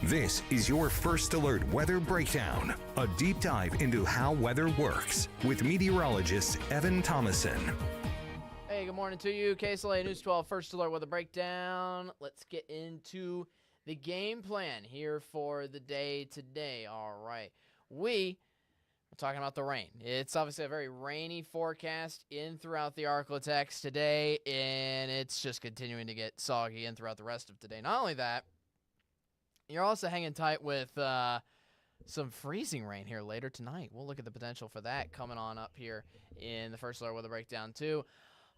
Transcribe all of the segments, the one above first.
This is your First Alert Weather Breakdown, a deep dive into how weather works with meteorologist Evan Thomason. Hey, good morning to you. KSLA News 12 First Alert Weather Breakdown. Let's get into the game plan here for the day today. All right. We're talking about the rain. It's obviously a very rainy forecast in throughout the Cartledge today, and it's just continuing to get soggy in throughout the rest of today. Not only that, you're also hanging tight with some freezing rain here later tonight. We'll look at the potential for that coming on up here in the First Alert Weather Breakdown too.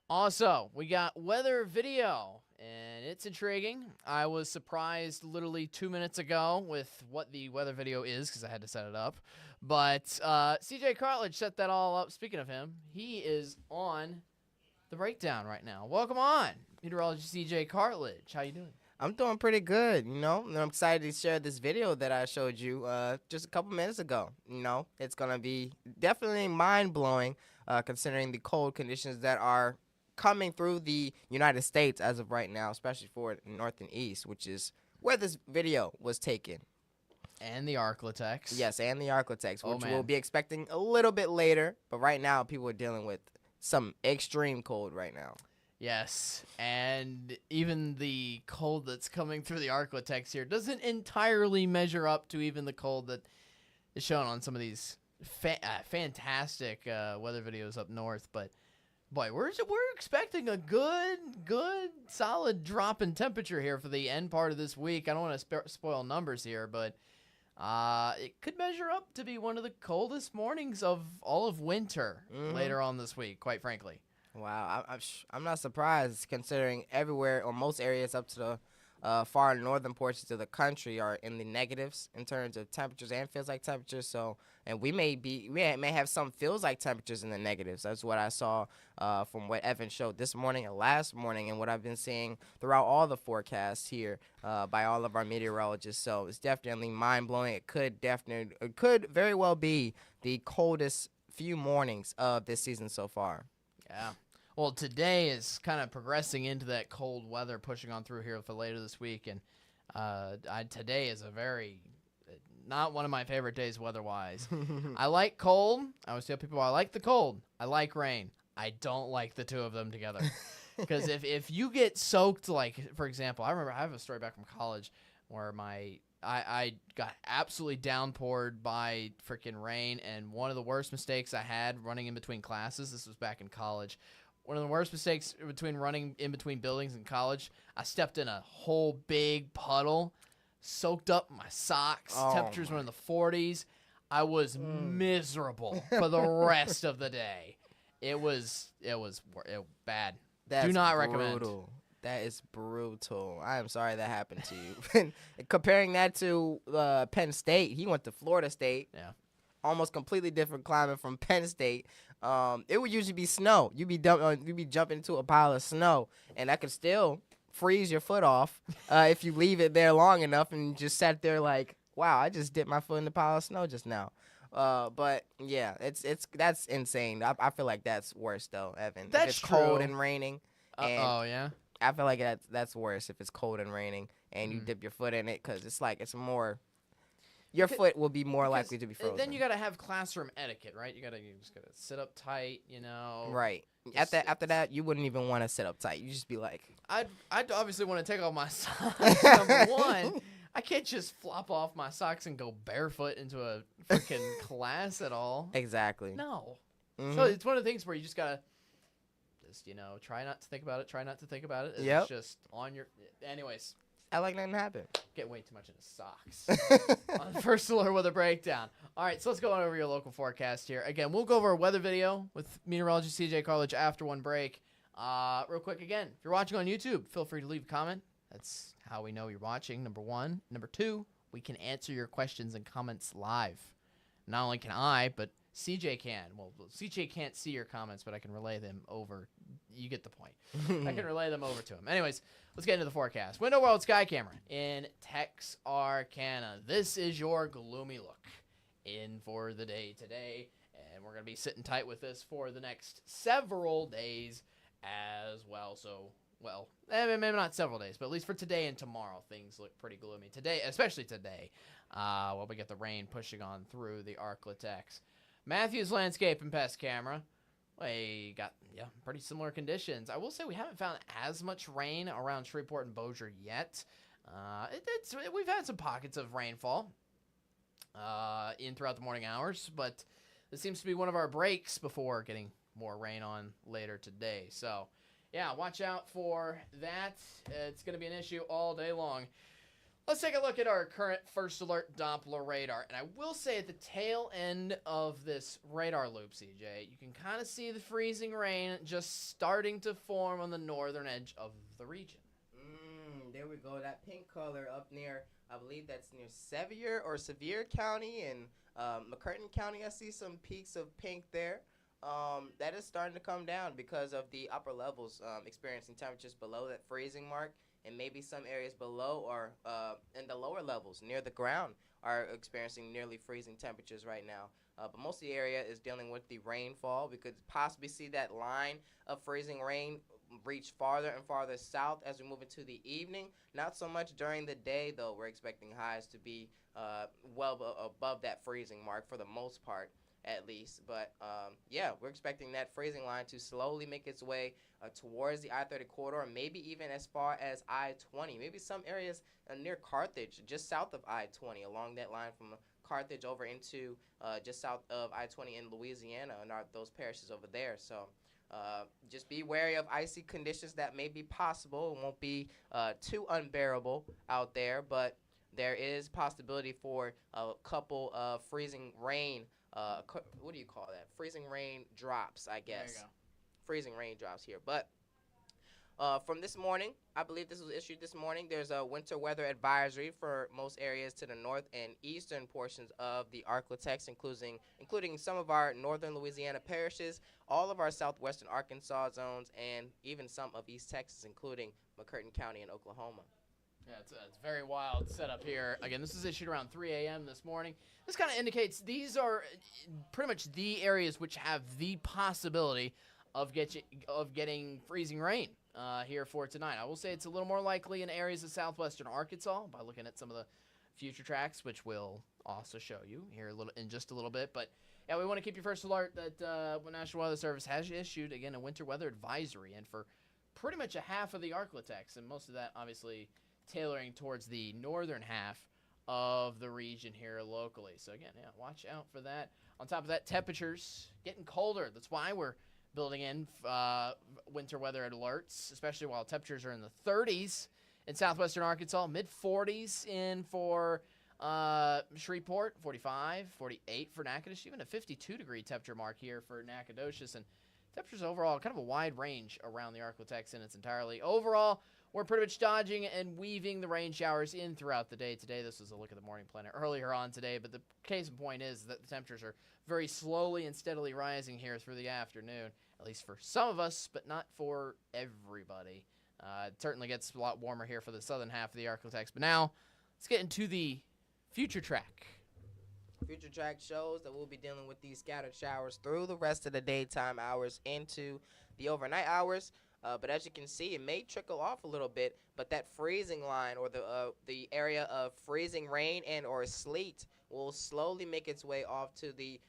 Also, we got weather video, and it's intriguing. I was surprised literally 2 minutes ago with what the weather video is because I had to set it up. But CJ Cartledge set that all up. Speaking of him, he is on the breakdown right now. Welcome on, meteorologist CJ Cartledge. How you doing? I'm doing pretty good, and I'm excited to share this video that I showed you just a couple minutes ago. It's going to be definitely mind-blowing considering the cold conditions that are coming through the United States as of right now, especially for North and East, which is where this video was taken. And the Cartledge. Yes, and the Cartledge, which we'll be expecting a little bit later. But right now, people are dealing with some extreme cold right now. Yes, and even the cold that's coming through the Cartledge here doesn't entirely measure up to even the cold that is shown on some of these fantastic weather videos up north. But boy, we're expecting a good, solid drop in temperature here for the end part of this week. I don't want to spoil numbers here, but it could measure up to be one of the coldest mornings of all of winter later on this week, quite frankly. Wow, I'm not surprised considering everywhere or most areas up to the far northern portions of the country are in the negatives in terms of temperatures and feels like temperatures. So, and we may have some feels like temperatures in the negatives. That's what I saw from what Evan showed this morning and last morning, and what I've been seeing throughout all the forecasts here by all of our meteorologists. So it's definitely mind blowing. It could very well be the coldest few mornings of this season so far. Yeah. Well, today is kind of progressing into that cold weather, pushing on through here for later this week, and today is not one of my favorite days weather-wise. I like cold. I always tell people I like the cold. I like rain. I don't like the two of them together. Because if you get soaked, like, for example, I remember I have a story back from college where I got absolutely downpoured by freaking rain, and one of the worst mistakes I had running in between classes, this was back in college, one of the worst mistakes between running in between buildings in college, I stepped in a whole big puddle, soaked up my socks, temperatures were in the 40s. I was miserable for the rest of the day. It was bad. Do not recommend. That is brutal. I am sorry that happened to you. Comparing that to Penn State, he went to Florida State. Yeah. Almost completely different climate from Penn State. It would usually be snow. You'd be jumping into a pile of snow, and that could still freeze your foot off if you leave it there long enough and just sat there like, wow, I just dipped my foot in the pile of snow just now. But yeah, that's insane. I feel like that's worse though, Evan. That's if it's true. cold and raining. Yeah. I feel like that's worse if it's cold and raining and you dip your foot in it, because it's more. Your foot will be more likely to be frozen. Then you got to have classroom etiquette, right? You just got to sit up tight, Right. After that, you wouldn't even want to sit up tight. You just be like. I'd obviously want to take off my socks. Number one, I can't just flop off my socks and go barefoot into a freaking class at all. Exactly. No. So it's one of the things where you just got to try not to think about it. Try not to think about it. It's just on your. Anyways. I like nothing to happen. Get way too much into socks on First Alert Weather Breakdown. All right, so let's go on over your local forecast here. Again, we'll go over a weather video with meteorologist CJ Cartledge after one break. Real quick, again, if you're watching on YouTube, feel free to leave a comment. That's how we know you're watching, number one. Number two, we can answer your questions and comments live. Not only can I, but CJ can. Well, CJ can't see your comments, but I can relay them over. You get the point. I can relay them over to him. Anyways, let's get into the forecast. Window World Sky Camera in Texarkana. This is your gloomy look in for the day today. And we're going to be sitting tight with this for the next several days as well. So well, maybe not several days, but at least for today and tomorrow, things look pretty gloomy. Today, especially today, while we get the rain pushing on through the Arklatex. Matthews Landscape and Pest Camera. We got, pretty similar conditions. I will say we haven't found as much rain around Shreveport and Bossier yet. We've had some pockets of rainfall in throughout the morning hours, but this seems to be one of our breaks before getting more rain on later today. So, yeah, watch out for that. It's going to be an issue all day long. Let's take a look at our current first alert Doppler radar. And I will say at the tail end of this radar loop, CJ, you can kind of see the freezing rain just starting to form on the northern edge of the region. There we go. That pink color up near, I believe that's near Sevier County and McCurtain County. I see some peaks of pink there. That is starting to come down because of the upper levels experiencing temperatures below that freezing mark. And maybe some areas below or in the lower levels near the ground are experiencing nearly freezing temperatures right now. But most of the area is dealing with the rainfall. We could possibly see that line of freezing rain reach farther and farther south as we move into the evening. Not so much during the day, though. We're expecting highs to be well above that freezing mark for the most part, at least. But we're expecting that freezing line to slowly make its way towards the I-30 corridor, maybe even as far as I-20. Maybe some areas near Cartledge, just south of I-20, along that line from Cartledge over into just south of I-20 in Louisiana and those parishes over there. So just be wary of icy conditions that may be possible. It won't be too unbearable out there, but there is possibility for a couple of freezing rain. What do you call that? Freezing rain drops, I guess. There you go. Freezing rain drops here. But from this morning, I believe this was issued this morning, there's a winter weather advisory for most areas to the north and eastern portions of the Arklatex, including some of our northern Louisiana parishes, all of our southwestern Arkansas zones, and even some of East Texas, including McCurtain County in Oklahoma. Yeah, it's very wild setup here. Again, this is issued around 3 a.m. this morning. This kind of indicates these are pretty much the areas which have the possibility of getting freezing rain here for tonight. I will say it's a little more likely in areas of southwestern Arkansas by looking at some of the future tracks, which we'll also show you here in just a little bit. But yeah, we want to keep you first alert that the National Weather Service has issued, again, a winter weather advisory, and for pretty much a half of the Arklatex, and most of that obviously tailoring towards the northern half of the region here locally. So again, watch out for that. On top of that, temperatures getting colder. That's why we're building in winter weather alerts, especially while temperatures are in the 30s in southwestern Arkansas, mid-40s in for Shreveport, 45, 48 for Natchitoches, even a 52-degree temperature mark here for Nacogdoches. And temperatures overall, kind of a wide range around the Arklatex in its entirety. Overall, we're pretty much dodging and weaving the rain showers in throughout the day today. This was a look at the morning planet earlier on today, but the case in point is that the temperatures are very slowly and steadily rising here through the afternoon, at least for some of us, but not for everybody. It certainly gets a lot warmer here for the southern half of the Arklatex. But now, let's get into the future track. Future track shows that we'll be dealing with these scattered showers through the rest of the daytime hours into the overnight hours. But as you can see, it may trickle off a little bit, but that freezing line or the area of freezing rain and or sleet will slowly make its way off to the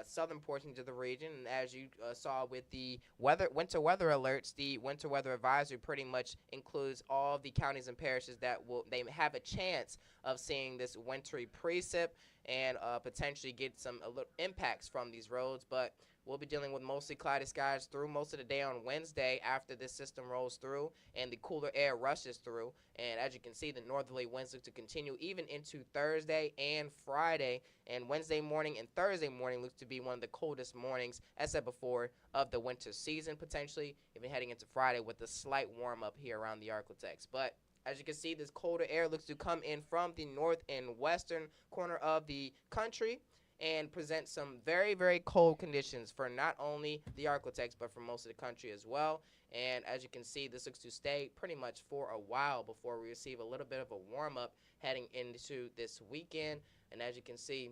southern portions of the region. And as you saw with the winter weather alerts, the winter weather advisory pretty much includes all the counties and parishes that they have a chance of seeing this wintry precip and potentially get some impacts from these roads. But we'll be dealing with mostly cloudy skies through most of the day on Wednesday after this system rolls through and the cooler air rushes through. And as you can see, the northerly winds look to continue even into Thursday and Friday. And Wednesday morning and Thursday morning looks to be one of the coldest mornings, as said before, of the winter season, potentially even heading into Friday with a slight warm-up here around the Arklatex. But as you can see, this colder air looks to come in from the north and western corner of the country and present some very, very cold conditions for not only the Arklatex, but for most of the country as well. And as you can see, this looks to stay pretty much for a while before we receive a little bit of a warm-up heading into this weekend. And as you can see,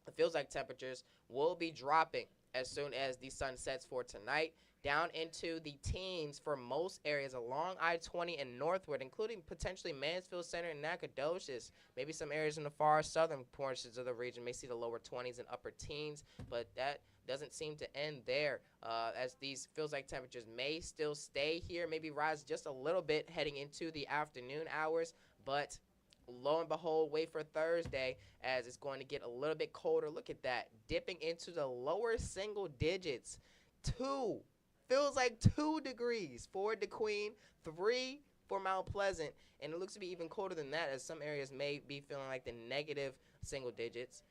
it feels like temperatures will be dropping as soon as the sun sets for tonight. down into the teens for most areas along I-20 and northward, including potentially Mansfield Center and Nacogdoches. Maybe some areas in the far southern portions of the region may see the lower 20s and upper teens, but that doesn't seem to end there, as these feels-like temperatures may still stay here, maybe rise just a little bit heading into the afternoon hours, but lo and behold, wait for Thursday as it's going to get a little bit colder. Look at that, dipping into the lower single digits. Feels like 2 degrees for DeQueen, 3 for Mount Pleasant, and it looks to be even colder than that, as some areas may be feeling like the negative single digits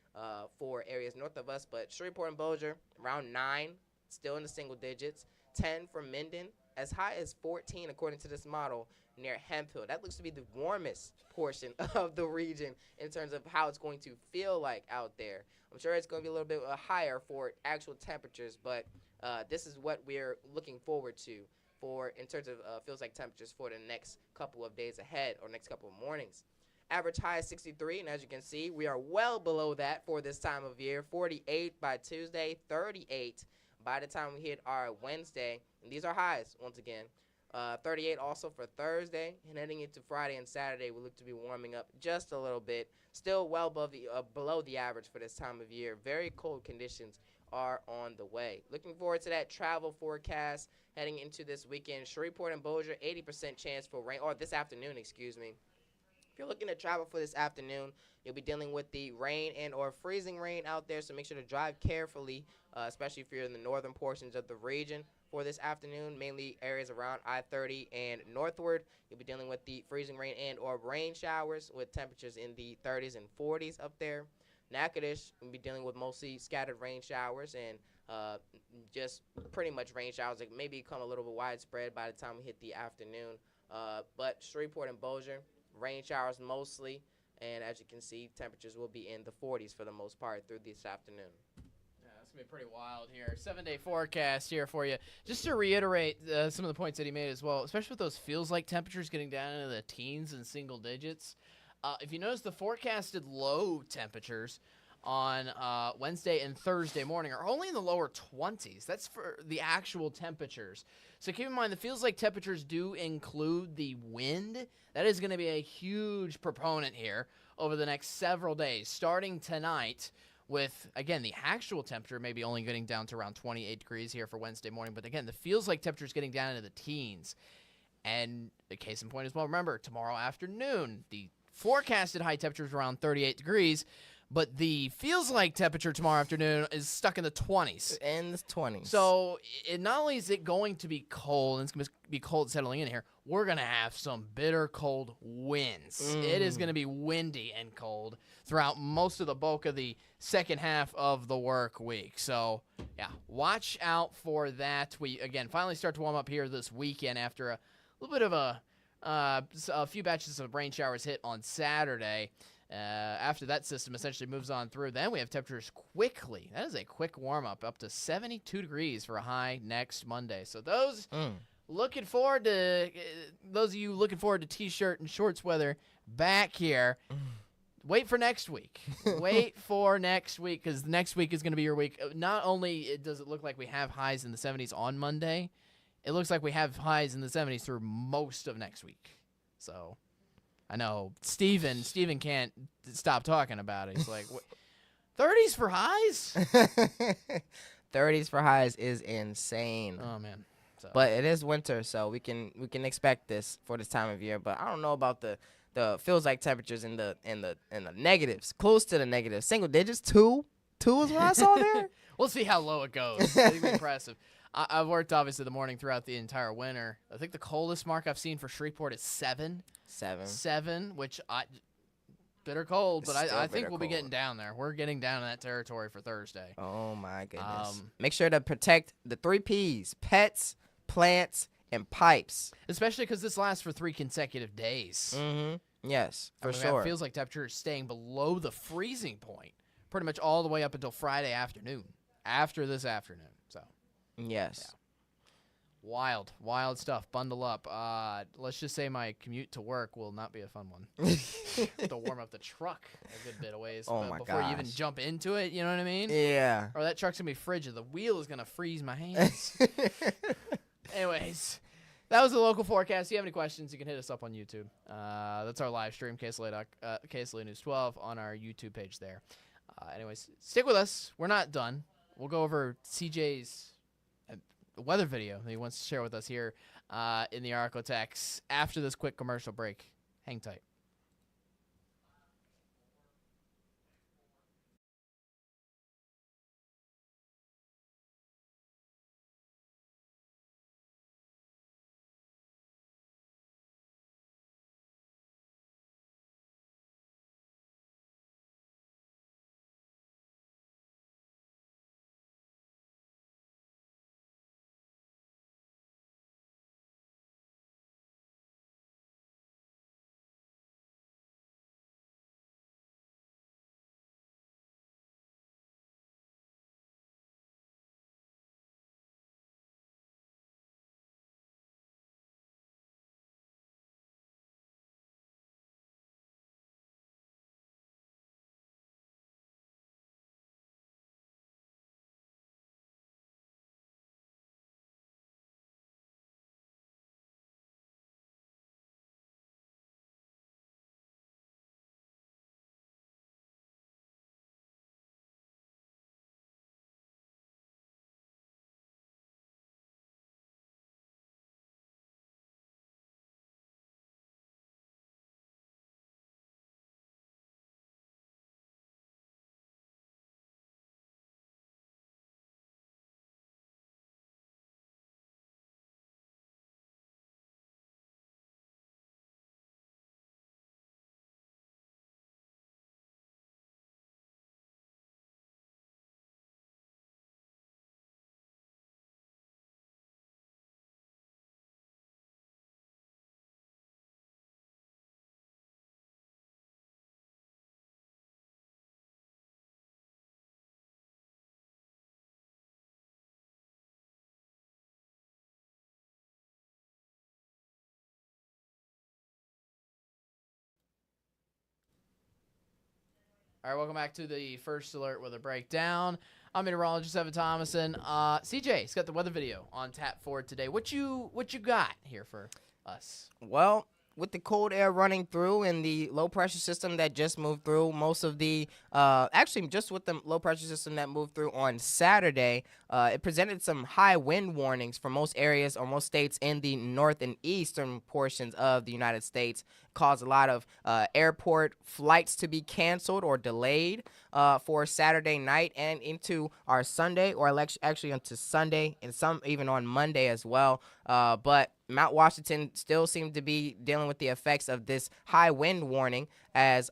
for areas north of us. But Shreveport and Bossier, around 9, still in the single digits. 10 for Minden, as high as 14 according to this model near Hemphill. That looks to be the warmest portion of the region in terms of how it's going to feel like out there. I'm sure it's going to be a little bit higher for actual temperatures, but this is what we're looking forward to for in terms of feels like temperatures for the next couple of days ahead or next couple of mornings. Average high is 63, and as you can see, we are well below that for this time of year. 48 by Tuesday, 38 by the time we hit our Wednesday. And these are highs, once again. 38 also for Thursday, and heading into Friday and Saturday, we look to be warming up just a little bit. Still well above below the average for this time of year. Very cold conditions are on the way. Looking forward to that travel forecast heading into this weekend. Shreveport and Bossier, 80% chance for rain, or this afternoon, excuse me. If you're looking to travel for this afternoon, you'll be dealing with the rain and or freezing rain out there, so make sure to drive carefully, especially if you're in the northern portions of the region for this afternoon, mainly areas around I-30 and northward. You'll be dealing with the freezing rain and or rain showers with temperatures in the 30s and 40s up there. Natchitoches, we'll be dealing with mostly scattered rain showers and just pretty much rain showers that may become a little bit widespread by the time we hit the afternoon. But Shreveport and Bossier, rain showers mostly, and as you can see, temperatures will be in the 40s for the most part through this afternoon. Yeah, it's going to be pretty wild here. 7-day forecast here for you. Just to reiterate some of the points that he made as well, especially with those feels-like temperatures getting down into the teens and single digits. If you notice, the forecasted low temperatures on Wednesday and Thursday morning are only in the lower 20s. That's for the actual temperatures. So keep in mind, the feels-like temperatures do include the wind. That is going to be a huge proponent here over the next several days, starting tonight with, again, the actual temperature maybe only getting down to around 28 degrees here for Wednesday morning. But, again, the feels-like temperature is getting down into the teens. And the case in point as well, remember, tomorrow afternoon, the forecasted high temperature is around 38 degrees. But the feels-like temperature tomorrow afternoon is stuck in the 20s. In the 20s. So not only is it going to be cold, and it's going to be cold settling in here, we're going to have some bitter cold winds. It is going to be windy and cold throughout most of the bulk of the second half of the work week. So, yeah, watch out for that. We, again, finally start to warm up here this weekend after a little bit of a few batches of rain showers hit on Saturday. After that system essentially moves on through, then we have temperatures quickly. That is a quick warm-up, up to 72 degrees for a high next Monday. So those looking forward to those of you looking forward to T-shirt and shorts weather back here, wait for next week. Wait for next week, because next week is going to be your week. Not only does it look like we have highs in the 70s on Monday, it looks like we have highs in the 70s through most of next week. So I know Steven can't stop talking about it. He's like, what, 30s for highs? 30s for highs is insane. Oh, man. So. But it is winter, so we can expect this for this time of year. But I don't know about the feels like temperatures in the negatives, close to the negatives. Single digits, 2 is what I saw there. We'll see how low it goes. It'll be impressive. I've worked, obviously, the morning throughout the entire winter. I think the coldest mark I've seen for Shreveport is 7. 7, which bitter cold, but I think we'll be getting down there. We're getting down in that territory for Thursday. Oh, my goodness. Make sure to protect the 3 Ps, pets, plants, and pipes. Especially because this lasts for 3 consecutive days. Yes, for sure. It feels like temperature is staying below the freezing point pretty much all the way up until Friday afternoon, after this afternoon. So, yes. Wild stuff. Bundle up. Let's just say my commute to work will not be a fun one. To warm up the truck a good bit of ways before you even jump into it. You know what I mean? Yeah. Or that truck's gonna be frigid. The wheel is gonna freeze my hands. Anyways, that was the local forecast. If you have any questions, you can hit us up on YouTube. That's our live stream, KSLA News 12 on our YouTube page there. Anyways, stick with us. We're not done. We'll go over CJ's weather video that he wants to share with us here in the Arcotex after this quick commercial break. Hang tight. All right, welcome back to the First Alert Weather Breakdown. I'm meteorologist Evan Thomason. CJ's got the weather video on tap for today. What you got here for us? Well, with the cold air running through and the low pressure system that just moved through, most of the actually just with the low pressure system that moved through on Saturday, it presented some high wind warnings for most areas or most states in the north and eastern portions of the United States. Caused a lot of airport flights to be canceled or delayed for Saturday night and into our Sunday, or actually into Sunday, and some even on Monday as well. But Mount Washington still seemed to be dealing with the effects of this high wind warning, as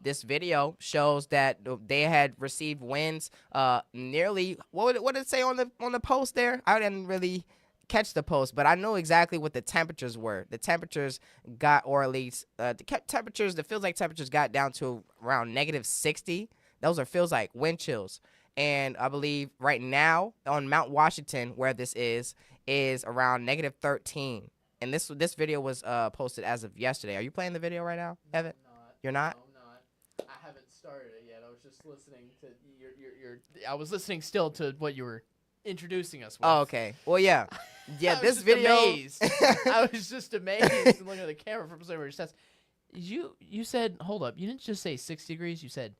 this video shows that they had received winds nearly, what did it say on the post there? I didn't really catch the post, but I know exactly what the temperatures were. The temperatures got, or at least the feels like temperatures got down to around -60. Those are feels like wind chills. And I believe right now on Mount Washington, where this is around -13. And this video was posted as of yesterday. Are you playing the video right now, Evan? I'm not. You're not? No, I'm not. I haven't started it yet. I was just listening to your I was listening still to what you were introducing us with. Oh, okay. Well, yeah. Yeah, I was this just video. Amazed. I was just amazed and looking at the camera from somewhere. It says, you said, hold up, you didn't just say 6 degrees. You said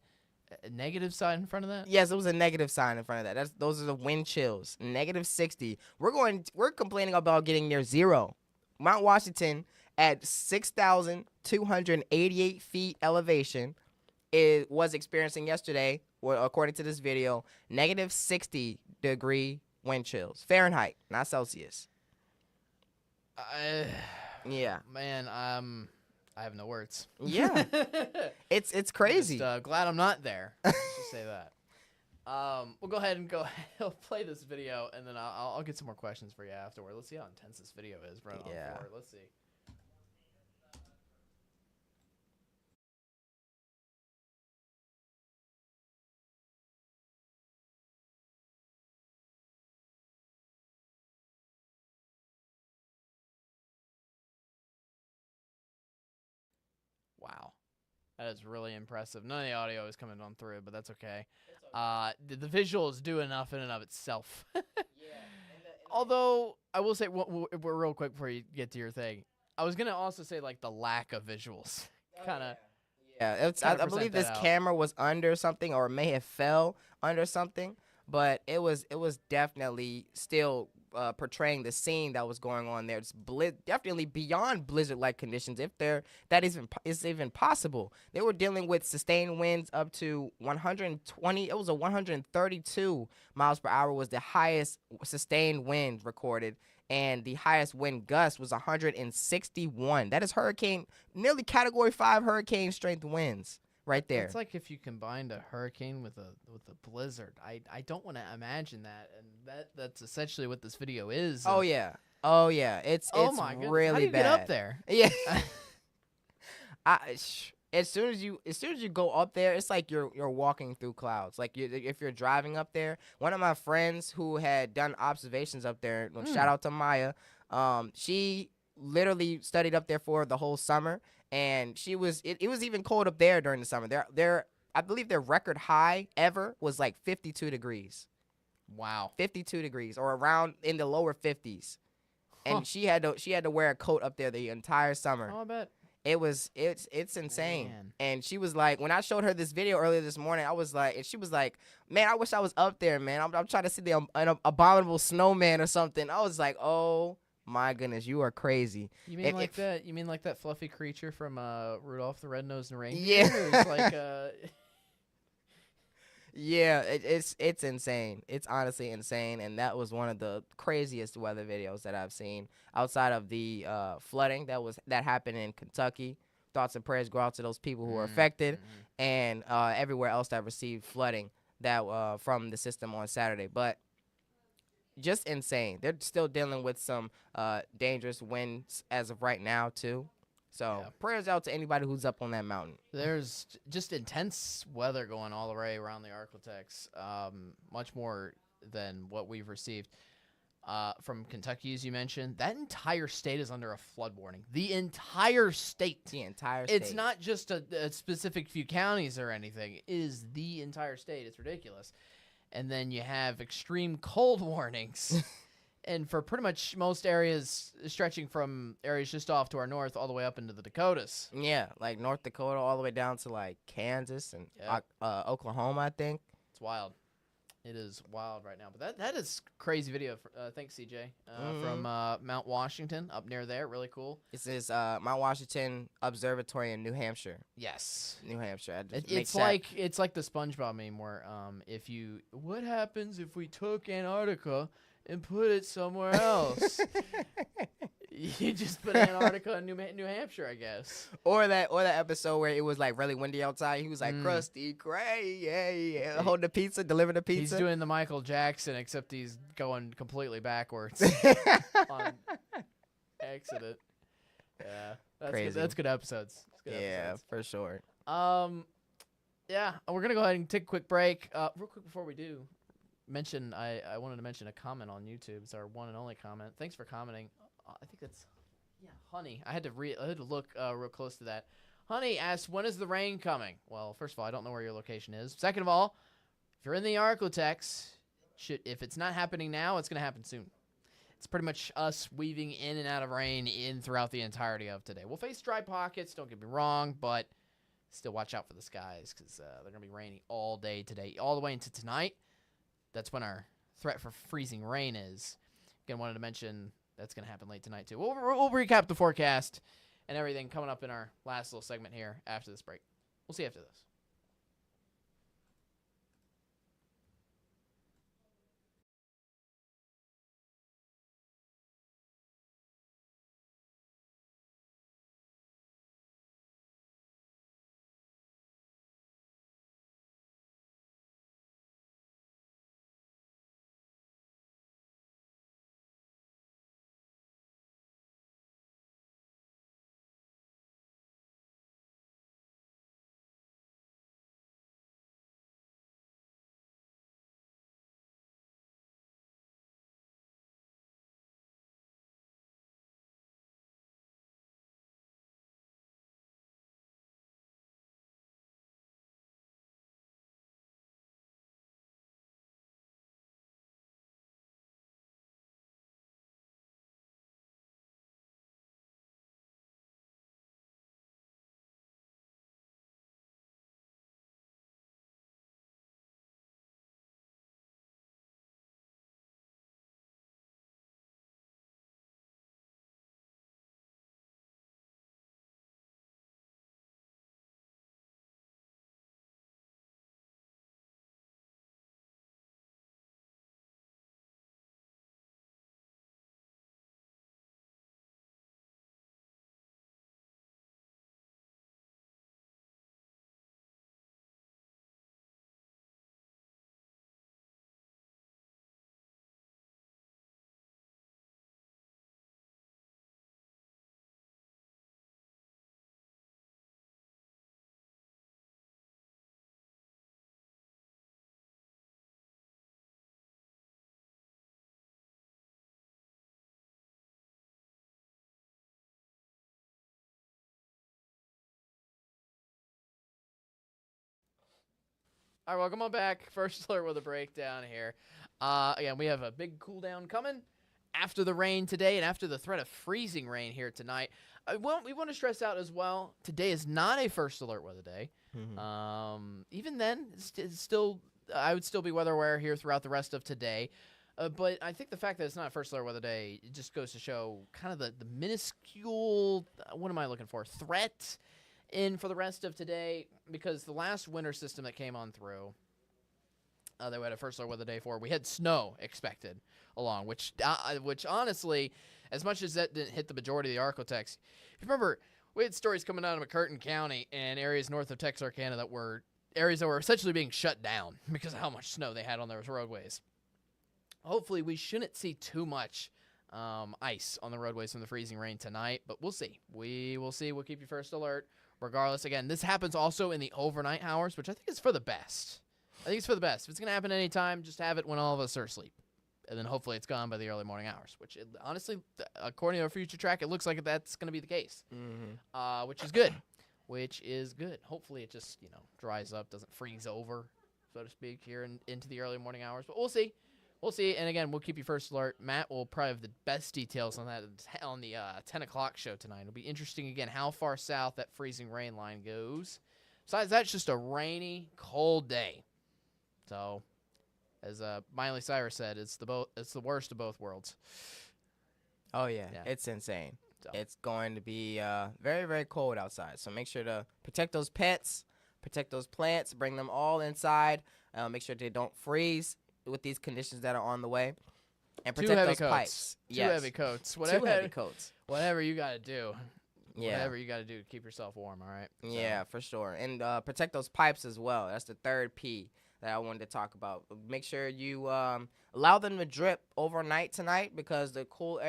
a negative sign in front of that? Yes, it was a negative sign in front of that. Those are the wind chills. -60. We're complaining about getting near zero. Mount Washington at 6,288 feet elevation was experiencing yesterday, according to this video, -60 degree wind chills. Fahrenheit, not Celsius. Yeah. Man, I have no words. Yeah. It's crazy. Just, glad I'm not there. Let's just say that. We'll go ahead and I'll play this video, and then I'll get some more questions for you afterward. Let's see how intense this video is. Right on forward. Let's see. That is really impressive. None of the audio is coming on through, but that's okay. The visuals do enough in and of itself. Although, I will say, real quick before you get to your thing, I was going to also say, like, the lack of visuals. Kind of. Yeah, I believe this camera was under something or may have fell under something, but it was definitely still portraying the scene that was going on there. It's definitely beyond blizzard-like conditions, if that is even possible. They were dealing with sustained winds up to 120. It was a 132 miles per hour was the highest sustained wind recorded. And the highest wind gust was 161. That is nearly Category 5 hurricane strength winds right there. It's like if you combined a hurricane with a blizzard. I don't want to imagine that, and that's essentially what this video is. Oh yeah, it's my goodness. really How do you bad. get up there? Yeah. As soon as you go up there, it's like you're walking through clouds. Like if you're driving up there. One of my friends who had done observations up there, shout out to Maya. She literally studied up there for the whole summer, and it was even cold up there during the summer. I believe their record high ever was like 52 degrees. Wow. 52 degrees or around in the lower 50s. And she had to wear a coat up there the entire summer. Oh, I bet. It's insane. Man. And she was like, when I showed her this video earlier this morning, I was like, and she was like, man, I wish I was up there, man. I'm trying to see an abominable snowman or something. I was like, oh my goodness, you are crazy. You mean that? You mean like that fluffy creature from Rudolph the Red-Nosed Reindeer? Yeah. It's like Yeah, it's insane. It's honestly insane, and that was one of the craziest weather videos that I've seen outside of the flooding that happened in Kentucky. Thoughts and prayers go out to those people who were affected, and everywhere else that received flooding that from the system on Saturday. But just insane. They're still dealing with some dangerous winds as of right now too. So prayers out to anybody who's up on that mountain. There's just intense weather going all the way around the Arklatex, much more than what we've received. From Kentucky, as you mentioned, that entire state is under a flood warning. The entire state. The entire state. It's not just a specific few counties or anything. It is the entire state. It's ridiculous. And then you have extreme cold warnings. And for pretty much most areas, stretching from areas just off to our north all the way up into the Dakotas. Yeah, like North Dakota all the way down to like Kansas and Oklahoma, I think. It's wild. It is wild right now. But that is crazy video. Thanks, CJ. From Mount Washington up near there. Really cool. This is Mount Washington Observatory in New Hampshire. Yes. New Hampshire. It's like the SpongeBob meme where what happens if we took Antarctica and put it somewhere else? You just put Antarctica in New Hampshire, I guess. Or that episode where it was like really windy outside. He was like Krusty Krab, yeah, holding the pizza, delivering the pizza. He's doing the Michael Jackson, except he's going completely backwards on accident. Yeah, that's crazy. Good. That's good episodes. For sure. Yeah, we're gonna go ahead and take a quick break. Real quick before we do. I wanted to mention a comment on YouTube. It's our one and only comment. Thanks for commenting. I think that's Honey. I had to look real close to that. Honey asked, when is the rain coming? Well, first of all, I don't know where your location is. Second of all, if you're in the Arklatex, if it's not happening now, it's gonna happen soon. It's pretty much us weaving in and out of rain throughout the entirety of today. We'll face dry pockets. Don't get me wrong, but still watch out for the skies because they're gonna be rainy all day today, all the way into tonight. That's when our threat for freezing rain is. Again, wanted to mention that's going to happen late tonight, too. We'll recap the forecast and everything coming up in our last little segment here after this break. We'll see you after this. All right, welcome on back. First alert with a breakdown here. Again, we have a big cool down coming after the rain today and after the threat of freezing rain here tonight. We want to stress out as well, today is not a first alert weather day. Even then, it's still, I would still be weather aware here throughout the rest of today. But I think the fact that it's not a first alert weather day, it just goes to show kind of the minuscule, what am I looking for, threat in for the rest of today, because the last winter system that came on through, that we had a first alert weather day for, we had snow expected along, which honestly, as much as that didn't hit the majority of the Arctotex, if you remember, we had stories coming out of McCurtain County and areas north of Texarkana that were areas that were essentially being shut down because of how much snow they had on those roadways. Hopefully, we shouldn't see too much ice on the roadways from the freezing rain tonight, but we'll see. We will see. We'll keep you first alert. Regardless, again, this happens also in the overnight hours, which I think is for the best. I think it's for the best. If it's going to happen anytime, just have it when all of us are asleep. And then hopefully it's gone by the early morning hours, which honestly, according to our future track, it looks like that's going to be the case, which is good. Which is good. Hopefully it just, dries up, doesn't freeze over, so to speak, here into the early morning hours. But we'll see. We'll see. And again, we'll keep you first alert. Matt will probably have the best details on that on the 10 o'clock show tonight. It'll be interesting, again, how far south that freezing rain line goes. Besides, that's just a rainy, cold day. So, as Miley Cyrus said, it's the worst of both worlds. Oh, yeah. It's insane. So. It's going to be very, very cold outside. So make sure to protect those pets, protect those plants, bring them all inside. Make sure they don't freeze with these conditions that are on the way. And protect those pipes. Two heavy coats. Two heavy coats. Whatever you got to do. Yeah. Whatever you got to do to keep yourself warm, all right? Yeah, for sure. And protect those pipes as well. That's the third P that I wanted to talk about. Make sure you allow them to drip overnight tonight, because the cold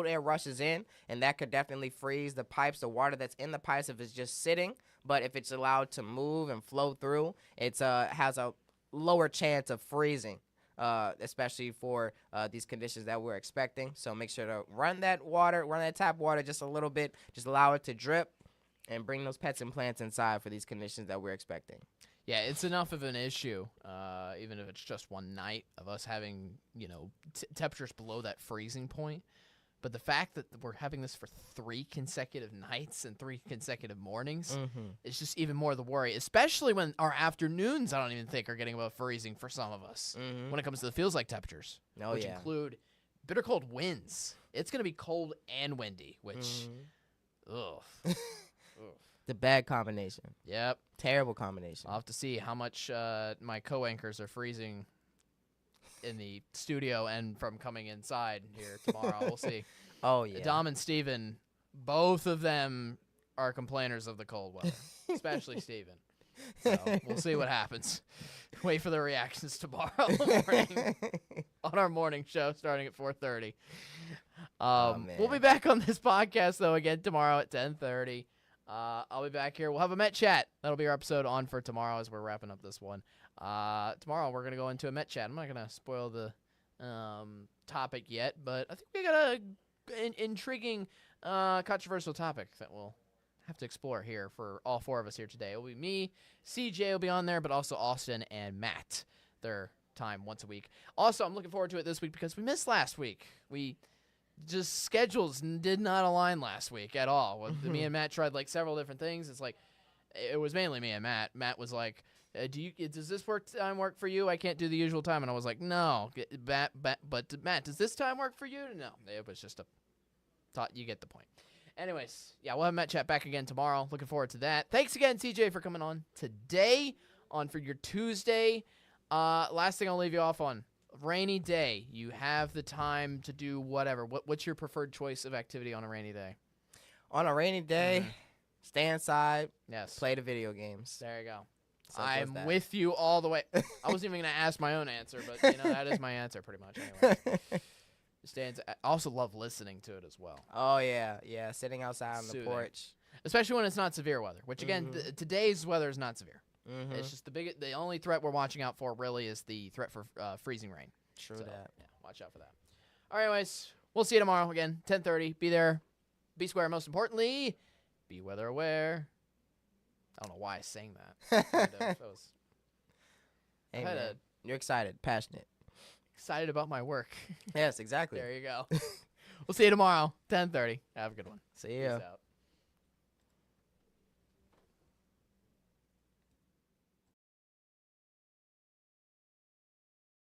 air rushes in, and that could definitely freeze the pipes, the water that's in the pipes if it's just sitting. But if it's allowed to move and flow through, it has a lower chance of freezing, especially for these conditions that we're expecting. So make sure to run that tap water just a little bit, just allow it to drip, and bring those pets and plants inside for these conditions that we're expecting. Yeah, it's enough of an issue, even if it's just one night, of us having, temperatures below that freezing point. But the fact that we're having this for 3 consecutive nights and 3 consecutive mornings is just even more the worry, especially when our afternoons, I don't even think, are getting above freezing for some of us when it comes to the feels-like temperatures, which include bitter cold winds. It's going to be cold and windy, which, ugh. The bad combination. Yep. Terrible combination. I'll have to see how much my co-anchors are freezing in the studio and from coming inside here tomorrow. We'll see. Oh, yeah. Dom and Steven, both of them are complainers of the cold weather, especially Steven. So we'll see what happens. Wait for the reactions tomorrow morning on our morning show starting at 4:30. We'll be back on this podcast, though, again tomorrow at 10:30. I'll be back here. We'll have a Met Chat. That'll be our episode on for tomorrow as we're wrapping up this one. Tomorrow we're going to go into a Met Chat. I'm not going to spoil the topic yet, but I think we got an intriguing, controversial topic that we'll have to explore here for all 4 of us here today. It'll be me, CJ will be on there, but also Austin and Matt. Their time once a week. Also, I'm looking forward to it this week because we missed last week. Just schedules did not align last week at all. Me and Matt tried several different things. It's it was mainly me and Matt. Matt was like, does this time work for you? I can't do the usual time. And I was like, no. But Matt, does this time work for you? No. It was just you get the point. Anyways, yeah, we'll have Matt Chat back again tomorrow. Looking forward to that. Thanks again, CJ, for coming on today for your Tuesday. Last thing I'll leave you off on. Rainy day, you have the time to do whatever. What's your preferred choice of activity on a rainy day? On a rainy day, stay inside. Yes. Play the video games. There you go. I'm with you all the way. I wasn't even going to ask my own answer, but that is my answer pretty much anyway. Stay inside. I also love listening to it as well. Oh, yeah. Yeah, sitting outside on the porch. Especially when it's not severe weather, which, again, today's weather is not severe. It's just the only threat we're watching out for really is the threat for freezing rain. True that. Yeah, watch out for that. All right, anyways, we'll see you tomorrow again, 10:30. Be there. Be square. Most importantly, be weather aware. I don't know why I sang that. Hey, I had man. You're excited, passionate. excited about my work. Yes, exactly. There you go. We'll see you tomorrow, 10:30. Have a good one. See ya. Peace out.